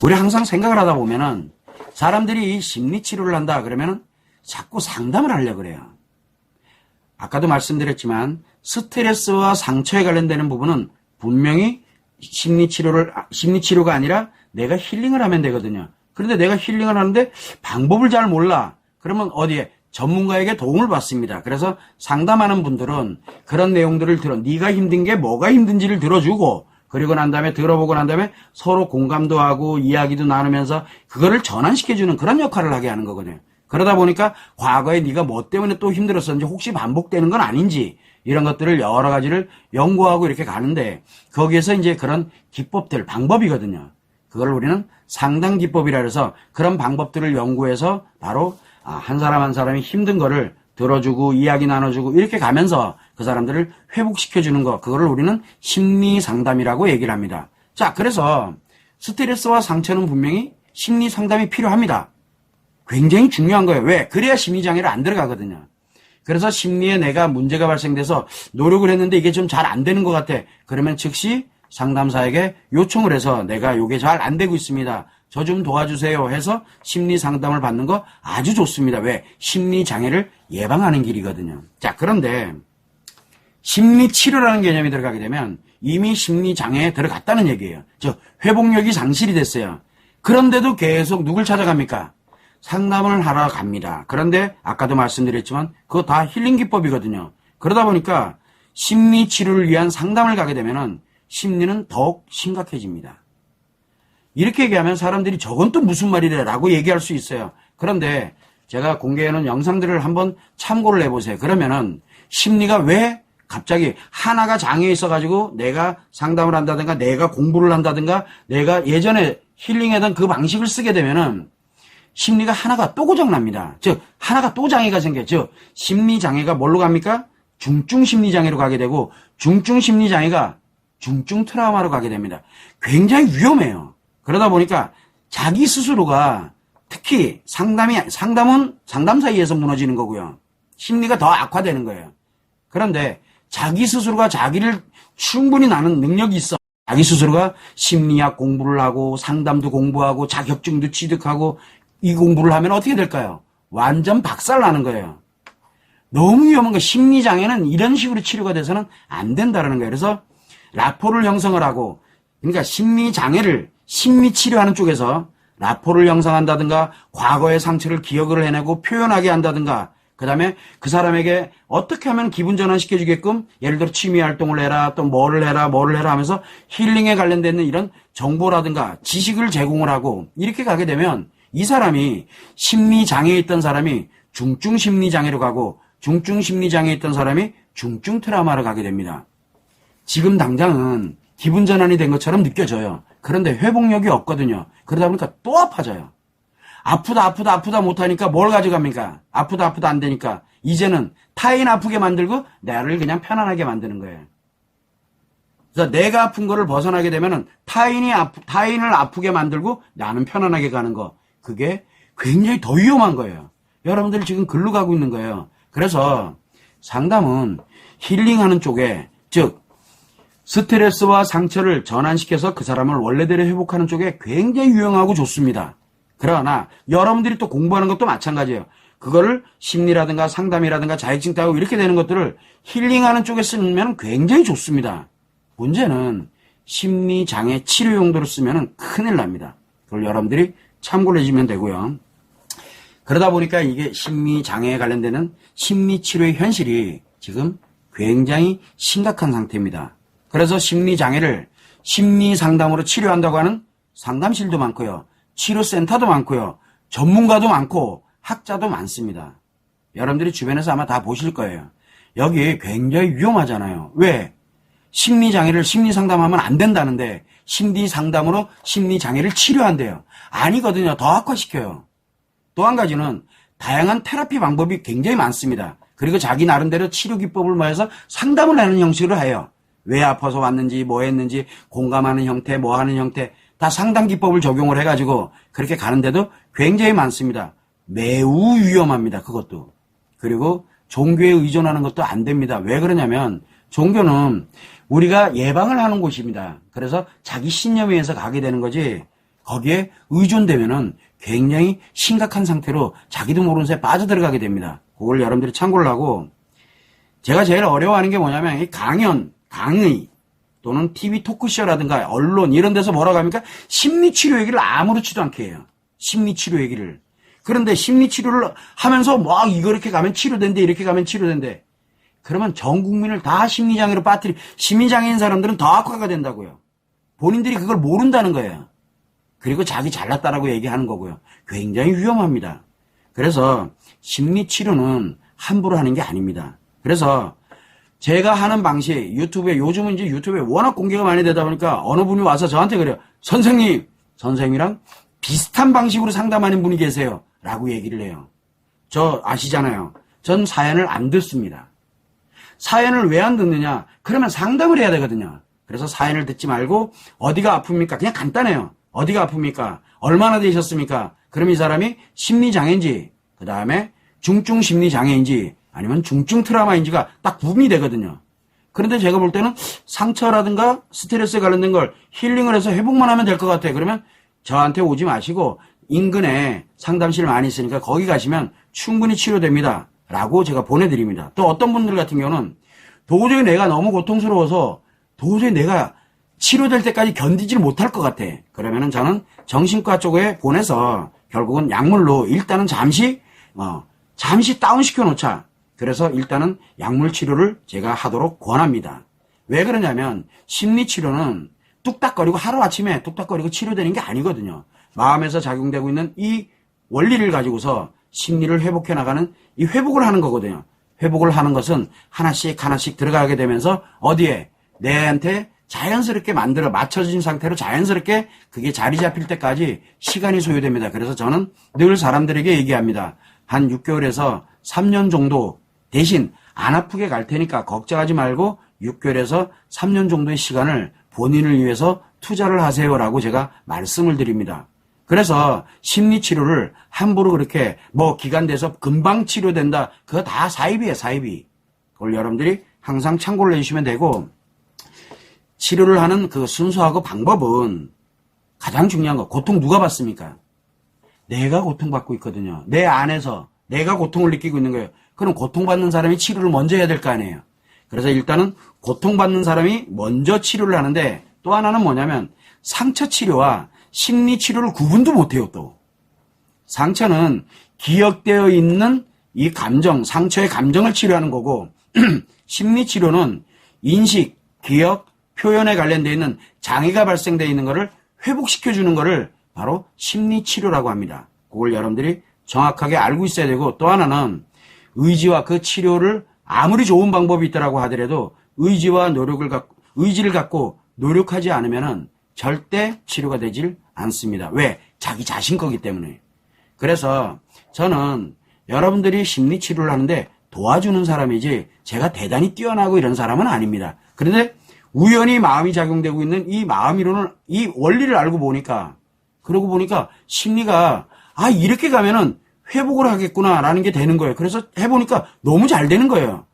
우리 항상 생각을 하다 보면은 사람들이 심리치료를 한다 그러면은 자꾸 상담을 하려고 그래요. 아까도 말씀드렸지만 스트레스와 상처에 관련되는 부분은 분명히 심리치료가 아니라 내가 힐링을 하면 되거든요. 그런데 내가 힐링을 하는데 방법을 잘 몰라. 그러면 어디에? 전문가에게 도움을 받습니다. 그래서 상담하는 분들은 그런 내용들을 네가 힘든 게 뭐가 힘든지를 들어주고 그리고 난 다음에 들어보고 난 다음에 서로 공감도 하고 이야기도 나누면서 그거를 전환시켜주는 그런 역할을 하게 하는 거거든요. 그러다 보니까 과거에 네가 뭐 때문에 또 힘들었었는지 혹시 반복되는 건 아닌지 이런 것들을 여러 가지를 연구하고 이렇게 가는데 거기에서 이제 그런 기법들, 방법이거든요. 그걸 우리는 상담 기법이라 해서 그런 방법들을 연구해서 바로 한 사람 한 사람이 힘든 거를 들어주고 이야기 나눠주고 이렇게 가면서 그 사람들을 회복시켜주는 거, 그거를 우리는 심리 상담이라고 얘기를 합니다. 자, 그래서 스트레스와 상처는 분명히 심리 상담이 필요합니다. 굉장히 중요한 거예요. 왜? 그래야 심리장애를 안 들어가거든요. 그래서 심리에 내가 문제가 발생돼서 노력을 했는데 이게 좀 잘 안 되는 것 같아. 그러면 즉시 상담사에게 요청을 해서 내가 이게 잘 안 되고 있습니다. 저 좀 도와주세요 해서 심리 상담을 받는 거 아주 좋습니다. 왜? 심리 장애를 예방하는 길이거든요. 자, 그런데 심리 치료라는 개념이 들어가게 되면 이미 심리 장애에 들어갔다는 얘기예요. 회복력이 상실이 됐어요. 그런데도 계속 누굴 찾아갑니까? 상담을 하러 갑니다. 그런데 아까도 말씀드렸지만 그거 다 힐링 기법이거든요. 그러다 보니까 심리 치료를 위한 상담을 가게 되면은 심리는 더욱 심각해집니다. 이렇게 얘기하면 사람들이 저건 또 무슨 말이래 라고 얘기할 수 있어요. 그런데 제가 공개해놓은 영상들을 한번 참고를 해보세요. 그러면은 심리가 왜 갑자기 하나가 장애 있어가지고 내가 상담을 한다든가 내가 공부를 한다든가 내가 예전에 힐링하던 그 방식을 쓰게 되면은 심리가 하나가 또 고장납니다. 즉 하나가 또 장애가 생겨요. 즉 심리장애가 뭘로 갑니까? 중증 심리장애로 가게 되고 중증 심리장애가 중증 트라우마로 가게 됩니다. 굉장히 위험해요. 그러다 보니까 자기 스스로가 특히 상담은 상담사 의해서 무너지는 거고요. 심리가 더 악화되는 거예요. 그런데 자기 스스로가 자기를 충분히 나는 능력이 있어. 자기 스스로가 심리학 공부를 하고 상담도 공부하고 자격증도 취득하고 이 공부를 하면 어떻게 될까요? 완전 박살나는 거예요. 너무 위험한 거. 심리장애는 이런 식으로 치료가 돼서는 안 된다는 거예요. 그래서 라포를 형성을 하고, 그러니까 심리장애를 심리치료하는 쪽에서 라포를 형성한다든가 과거의 상처를 기억을 해내고 표현하게 한다든가 그 다음에 그 사람에게 어떻게 하면 기분 전환시켜주게끔 예를 들어 취미활동을 해라 또 뭐를 해라 하면서 힐링에 관련된 이런 정보라든가 지식을 제공을 하고 이렇게 가게 되면 이 사람이 심리장애에 있던 사람이 중증 심리장애로 가고 중증 심리장애에 있던 사람이 중증 트라우마로 가게 됩니다. 지금 당장은 기분 전환이 된 것처럼 느껴져요. 그런데 회복력이 없거든요. 그러다 보니까 또 아파져요. 아프다 못하니까 뭘 가져갑니까? 아프다 안 되니까 이제는 타인 아프게 만들고 나를 그냥 편안하게 만드는 거예요. 그래서 내가 아픈 거를 벗어나게 되면은 타인을 아프게 만들고 나는 편안하게 가는 거. 그게 굉장히 더 위험한 거예요. 여러분들이 지금 글로 가고 있는 거예요. 그래서 상담은 힐링하는 쪽에, 즉 스트레스와 상처를 전환시켜서 그 사람을 원래대로 회복하는 쪽에 굉장히 유용하고 좋습니다. 그러나 여러분들이 또 공부하는 것도 마찬가지예요. 그거를 심리라든가 상담이라든가 자격증 따고 이렇게 되는 것들을 힐링하는 쪽에 쓰면 굉장히 좋습니다. 문제는 심리장애 치료 용도로 쓰면 큰일 납니다. 그걸 여러분들이 참고를 해주면 되고요. 그러다 보니까 이게 심리장애에 관련되는 심리치료의 현실이 지금 굉장히 심각한 상태입니다. 그래서 심리장애를 심리상담으로 치료한다고 하는 상담실도 많고요. 치료센터도 많고요. 전문가도 많고 학자도 많습니다. 여러분들이 주변에서 아마 다 보실 거예요. 여기 굉장히 위험하잖아요. 왜? 심리장애를 심리상담하면 안 된다는데 심리상담으로 심리장애를 치료한대요. 아니거든요. 더 악화시켜요. 또 한 가지는 다양한 테라피 방법이 굉장히 많습니다. 그리고 자기 나름대로 치료 기법을 모아서 상담을 하는 형식으로 해요. 왜 아파서 왔는지 뭐 했는지 공감하는 형태 뭐 하는 형태 다 상담 기법을 적용을 해가지고 그렇게 가는데도 굉장히 많습니다. 매우 위험합니다. 그것도. 그리고 종교에 의존하는 것도 안 됩니다. 왜 그러냐면 종교는 우리가 예방을 하는 곳입니다. 그래서 자기 신념에 의해서 가게 되는 거지 거기에 의존되면은 굉장히 심각한 상태로 자기도 모르는 새에 빠져들어가게 됩니다. 그걸 여러분들이 참고를 하고, 제가 제일 어려워하는 게 뭐냐면 이 강연, 강의 또는 TV 토크쇼라든가 언론 이런 데서 뭐라고 합니까? 심리치료 얘기를 아무렇지도 않게 해요. 심리치료 얘기를. 그런데 심리치료를 하면서 막 이거 이렇게 가면 치료된대, 이렇게 가면 치료된대. 그러면 전 국민을 다 심리장애로 심리장애인 사람들은 더 악화가 된다고요. 본인들이 그걸 모른다는 거예요. 그리고 자기 잘났다라고 얘기하는 거고요. 굉장히 위험합니다. 그래서 심리치료는 함부로 하는 게 아닙니다. 그래서 제가 하는 방식, 요즘은 이제 유튜브에 워낙 공개가 많이 되다 보니까 어느 분이 와서 저한테 그래요. 선생님, 선생님이랑 비슷한 방식으로 상담하는 분이 계세요. 라고 얘기를 해요. 저 아시잖아요. 전 사연을 안 듣습니다. 사연을 왜 안 듣느냐? 그러면 상담을 해야 되거든요. 그래서 사연을 듣지 말고 어디가 아픕니까? 그냥 간단해요. 어디가 아픕니까? 얼마나 되셨습니까? 그럼 이 사람이 심리장애인지, 그 다음에 중증 심리장애인지, 아니면 중증 트라우마인지가 딱 구분이 되거든요. 그런데 제가 볼 때는 상처라든가 스트레스에 관련된 걸 힐링을 해서 회복만 하면 될 것 같아요. 그러면 저한테 오지 마시고 인근에 상담실 많이 있으니까 거기 가시면 충분히 치료됩니다. 라고 제가 보내드립니다. 또 어떤 분들 같은 경우는 도저히 내가 너무 고통스러워서 도저히 내가 치료될 때까지 견디질 못할 것 같아. 그러면은 저는 정신과 쪽에 보내서 결국은 약물로 일단은 잠시 다운시켜 놓자. 그래서 일단은 약물 치료를 제가 하도록 권합니다. 왜 그러냐면 심리치료는 뚝딱거리고 하루아침에 뚝딱거리고 치료되는 게 아니거든요. 마음에서 작용되고 있는 이 원리를 가지고서 심리를 회복해 나가는 이 회복을 하는 거거든요. 회복을 하는 것은 하나씩 하나씩 들어가게 되면서 어디에 내한테 자연스럽게 맞춰진 상태로 자연스럽게 그게 자리 잡힐 때까지 시간이 소요됩니다. 그래서 저는 늘 사람들에게 얘기합니다. 한 6개월에서 3년 정도 대신 안 아프게 갈 테니까 걱정하지 말고 6개월에서 3년 정도의 시간을 본인을 위해서 투자를 하세요라고 제가 말씀을 드립니다. 그래서 심리치료를 함부로 그렇게 기간 돼서 금방 치료된다. 그거 다 사이비예요, 사이비. 그걸 여러분들이 항상 참고를 해주시면 되고, 치료를 하는 그 순서하고 방법은 가장 중요한 거, 고통 누가 받습니까? 내가 고통받고 있거든요. 내 안에서 내가 고통을 느끼고 있는 거예요. 그럼 고통받는 사람이 치료를 먼저 해야 될 거 아니에요. 그래서 일단은 고통받는 사람이 먼저 치료를 하는데, 또 하나는 뭐냐면 상처 치료와 심리 치료를 구분도 못해요. 또 상처는 기억되어 있는 이 감정, 상처의 감정을 치료하는 거고 심리 치료는 인식, 기억, 표현에 관련되어 있는 장애가 발생되어 있는 것을 회복시켜주는 것을 바로 심리 치료라고 합니다. 그걸 여러분들이 정확하게 알고 있어야 되고, 또 하나는 의지와 그 치료를 아무리 좋은 방법이 있더라고 하더라도 의지를 갖고 노력하지 않으면은 절대 치료가 되질 않습니다. 왜? 자기 자신 거기 때문에. 그래서 저는 여러분들이 심리 치료를 하는데 도와주는 사람이지 제가 대단히 뛰어나고 이런 사람은 아닙니다. 그런데 우연히 마음이 작용되고 있는 이 마음이론을, 이 원리를 알고 보니까, 그러고 보니까 심리가 이렇게 가면은 회복을 하겠구나라는 게 되는 거예요. 그래서 해보니까 너무 잘 되는 거예요.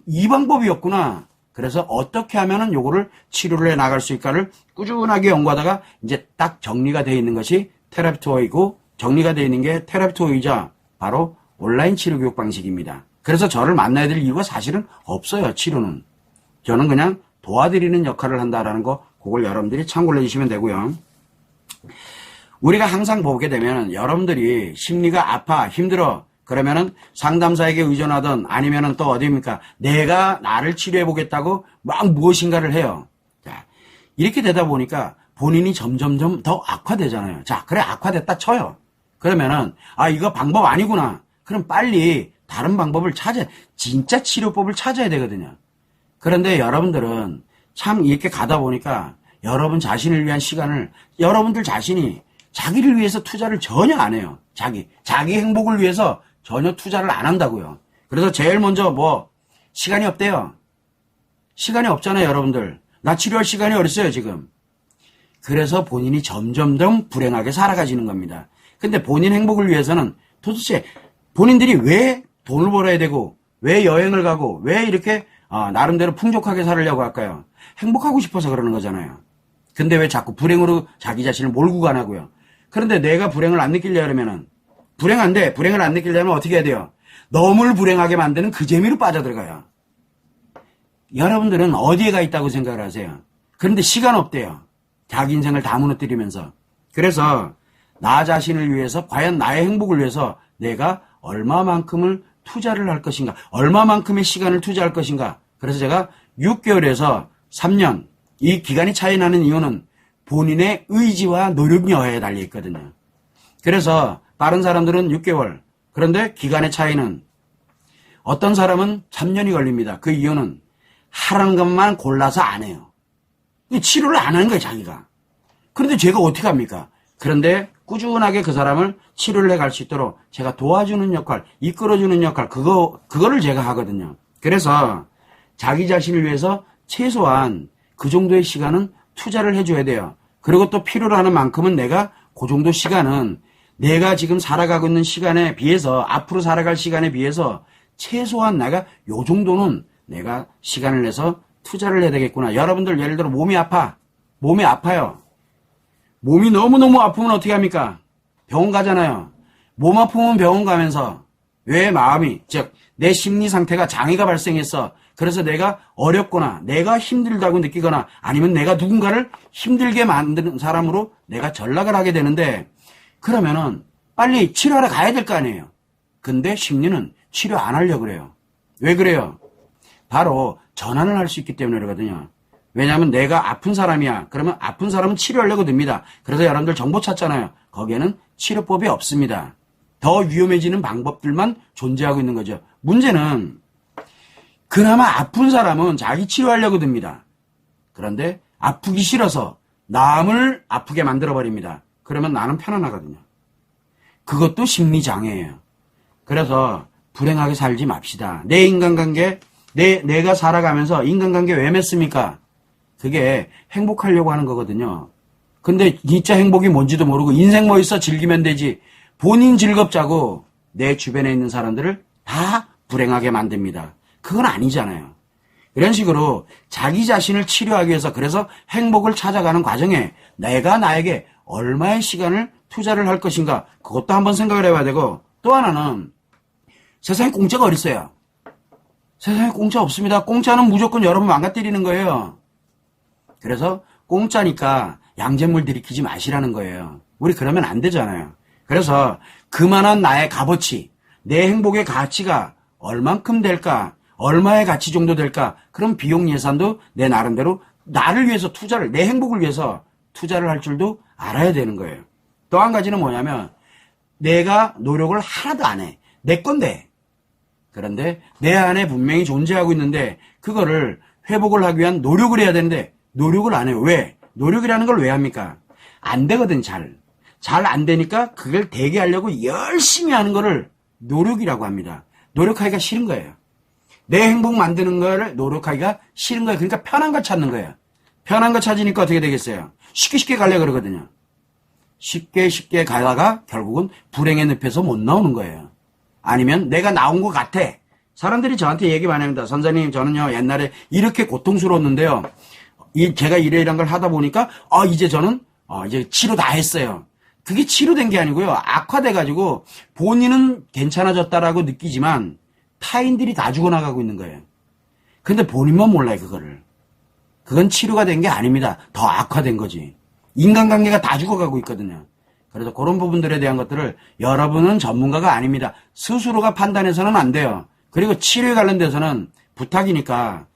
이 방법이었구나. 그래서 어떻게 하면은 요거를 치료를 해 나갈 수 있을까를 꾸준하게 연구하다가 이제 딱 정리가 되어 있는 것이 테라피투어이고, 정리가 되어 있는 게 테라피투어이자 바로 온라인 치료 교육 방식입니다. 그래서 저를 만나야 될 이유가 사실은 없어요. 치료는. 저는 그냥 도와드리는 역할을 한다라는 거, 그걸 여러분들이 참고를 해주시면 되고요. 우리가 항상 보게 되면 여러분들이 심리가 아파, 힘들어, 그러면은 상담사에게 의존하든 아니면은 또 어디입니까? 내가 나를 치료해보겠다고 막 무엇인가를 해요. 자, 이렇게 되다 보니까 본인이 점점점 더 악화되잖아요. 자, 그래, 악화됐다 쳐요. 그러면은, 이거 방법 아니구나. 그럼 빨리 다른 방법을 진짜 치료법을 찾아야 되거든요. 그런데 여러분들은 참 이렇게 가다 보니까 여러분 자신을 위한 시간을 여러분들 자신이 자기를 위해서 투자를 전혀 안 해요. 자기 행복을 위해서 전혀 투자를 안 한다고요. 그래서 제일 먼저 시간이 없대요. 시간이 없잖아요, 여러분들. 나 치료할 시간이 어딨어요, 지금. 그래서 본인이 점점점 불행하게 살아가시는 겁니다. 근데 본인 행복을 위해서는 도대체 본인들이 왜 돈을 벌어야 되고, 왜 여행을 가고, 왜 이렇게 나름대로 풍족하게 살으려고 할까요? 행복하고 싶어서 그러는 거잖아요. 근데 왜 자꾸 불행으로 자기 자신을 몰고 가냐고요. 그런데 내가 불행을 안 느끼려면은 불행을 안 느끼려면 어떻게 해야 돼요? 너무 불행하게 만드는 그 재미로 빠져들어가요. 여러분들은 어디에 가 있다고 생각을 하세요? 그런데 시간 없대요. 자기 인생을 다 무너뜨리면서. 그래서 나 자신을 위해서 과연 나의 행복을 위해서 내가 얼마만큼을 투자를 할 것인가, 얼마만큼의 시간을 투자할 것인가. 그래서 제가 6개월에서 3년 이 기간이 차이 나는 이유는 본인의 의지와 노력 여하에 달려 있거든요. 그래서 다른 사람들은 6개월, 그런데 기간의 차이는 어떤 사람은 3년이 걸립니다. 그 이유는 하라는 것만 골라서 안 해요. 치료를 안 하는 거예요, 자기가. 그런데 제가 어떻게 합니까? 그런데 꾸준하게 그 사람을 치료를 해갈 수 있도록 제가 도와주는 역할, 이끌어주는 역할, 그거를 제가 하거든요. 그래서 자기 자신을 위해서 최소한 그 정도의 시간은 투자를 해줘야 돼요. 그리고 또 필요로 하는 만큼은 내가 그 정도 시간은 내가 지금 살아가고 있는 시간에 비해서, 앞으로 살아갈 시간에 비해서 최소한 내가 요 정도는 내가 시간을 내서 투자를 해야 되겠구나. 여러분들 예를 들어 몸이 아파요. 몸이 너무너무 아프면 어떻게 합니까? 병원 가잖아요. 몸 아프면 병원 가면서 왜 마음이, 즉 내 심리 상태가 장애가 발생했어. 그래서 내가 어렵거나 내가 힘들다고 느끼거나 아니면 내가 누군가를 힘들게 만드는 사람으로 내가 전락을 하게 되는데, 그러면은 빨리 치료하러 가야 될 거 아니에요. 근데 심리는 치료 안 하려고 그래요. 왜 그래요? 바로 전환을 할 수 있기 때문에 그러거든요. 왜냐하면 내가 아픈 사람이야. 그러면 아픈 사람은 치료하려고 듭니다. 그래서 여러분들 정보 찾잖아요. 거기에는 치료법이 없습니다. 더 위험해지는 방법들만 존재하고 있는 거죠. 문제는 그나마 아픈 사람은 자기 치료하려고 듭니다. 그런데 아프기 싫어서 남을 아프게 만들어버립니다. 그러면 나는 편안하거든요. 그것도 심리장애예요. 그래서 불행하게 살지 맙시다. 내 인간관계, 내가 살아가면서 인간관계 왜 맺습니까? 그게 행복하려고 하는 거거든요. 근데 진짜 행복이 뭔지도 모르고 인생 뭐 있어 즐기면 되지. 본인 즐겁자고 내 주변에 있는 사람들을 다 불행하게 만듭니다. 그건 아니잖아요. 이런 식으로 자기 자신을 치료하기 위해서, 그래서 행복을 찾아가는 과정에 내가 나에게 얼마의 시간을 투자를 할 것인가, 그것도 한번 생각을 해봐야 되고, 또 하나는 세상에 공짜가 어딨어요? 세상에 공짜 없습니다. 공짜는 무조건 여러분 망가뜨리는 거예요. 그래서 공짜니까 양잿물 들이키지 마시라는 거예요. 우리 그러면 안 되잖아요. 그래서 그만한 나의 값어치, 내 행복의 가치가 얼만큼 될까, 얼마의 가치 정도 될까, 그런 비용 예산도 내 나름대로 나를 위해서 투자를, 내 행복을 위해서 투자를 할 줄도 알아야 되는 거예요. 또 한 가지는 뭐냐면 내가 노력을 하나도 안 해. 내 건데. 그런데 내 안에 분명히 존재하고 있는데 그거를 회복을 하기 위한 노력을 해야 되는데 노력을 안 해요. 왜? 노력이라는 걸 왜 합니까? 안 되거든, 잘 안 되니까 그걸 되게 하려고 열심히 하는 거를 노력이라고 합니다. 노력하기가 싫은 거예요. 내 행복 만드는 거를 노력하기가 싫은 거예요. 그러니까 편한 거 찾는 거예요. 편한 거 찾으니까 어떻게 되겠어요? 쉽게 가려고 그러거든요. 쉽게 가다가 결국은 불행의 늪에서 못 나오는 거예요. 아니면 내가 나온 것 같아. 사람들이 저한테 얘기 많이 합니다. 선생님, 저는요 옛날에 이렇게 고통스러웠는데요, 제가 이런 걸 하다 보니까 이제 저는 이제 치료 다 했어요. 그게 치료된 게 아니고요, 악화돼가지고 본인은 괜찮아졌다라고 느끼지만 타인들이 다 죽어나가고 있는 거예요. 근데 본인만 몰라요, 그거를. 그건 치료가 된 게 아닙니다. 더 악화된 거지. 인간관계가 다 죽어가고 있거든요. 그래서 그런 부분들에 대한 것들을 여러분은 전문가가 아닙니다. 스스로가 판단해서는 안 돼요. 그리고 치료에 관련돼서는 부탁이니까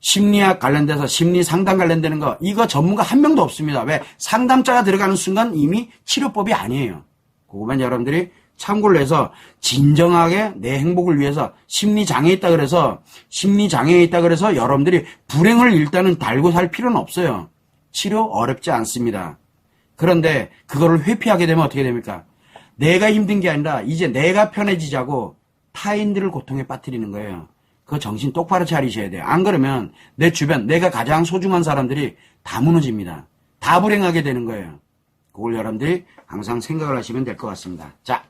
심리학 관련돼서 심리 상담 관련되는 거, 이거 전문가 한 명도 없습니다. 왜? 상담자가 들어가는 순간 이미 치료법이 아니에요. 그거만 여러분들이 참고를 해서 진정하게 내 행복을 위해서, 심리장애에 있다 그래서 여러분들이 불행을 일단은 달고 살 필요는 없어요. 치료 어렵지 않습니다. 그런데 그거를 회피하게 되면 어떻게 됩니까? 내가 힘든 게 아니라 이제 내가 편해지자고 타인들을 고통에 빠뜨리는 거예요. 그거 정신 똑바로 차리셔야 돼요. 안 그러면 내 주변, 내가 가장 소중한 사람들이 다 무너집니다. 다 불행하게 되는 거예요. 그걸 여러분들이 항상 생각을 하시면 될 것 같습니다. 자,